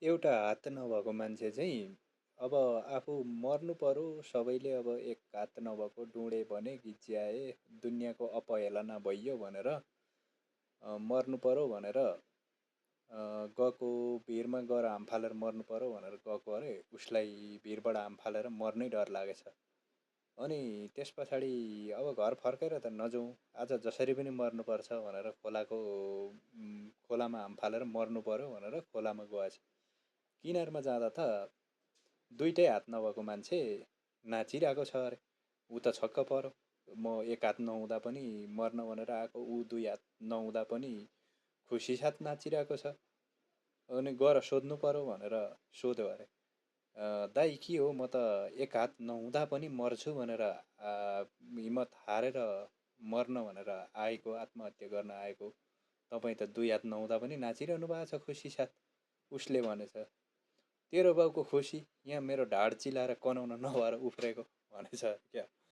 एउटा हात नभएको मान्छे चाहिँ अब आफू मर्नु पर्यो सबैले अब एक हात नभएको डुँडे भने गिज्याए दुनियाँको अपहेलना भइयो भनेर मर्नु पर्यो भनेर गएको भिरमा गएर हाम फालेर मर्नु पर्यो भनेर गएको अरे उसलाई भिरबाट हाम फालेर मर्नै डर लागेछ। अनि त्यस पछाडि अब घर फर्केर त नजाउँ आज जसरी पनि मर्नुपर्छ भनेर खोलामा हाम फालेर मर्नु पर्यो भनेर खोलामा गएछ। किनारमा जाँदा त दुइटै हात नभएको मान्छे नाचिरहेको छ अरे। ऊ त छक्क पर्यो। म एक हात नहुँदा पनि मर्न भनेर आएको, ऊ दुई हात नहुँदा पनि खुसी साथ नाचिरहेको छ। अनि गएर सोध्नु पर्यो भनेर सोध्यो अरे। दाइ के हो म त एक हात नहुँदा पनि मर्छु भनेर हिम्मत हारेर मर्न भनेर आएको, आत्महत्या गर्न आएको। तपाईँ त दुई हात नहुँदा पनि नाचिरहनु भएको छ खुसी साथ। उसले भनेछ तेरो बाउको खुसी यहाँ मेरो ढाड चिलाएर कनाउन नभएर उफ्रेको भनेछ क्या।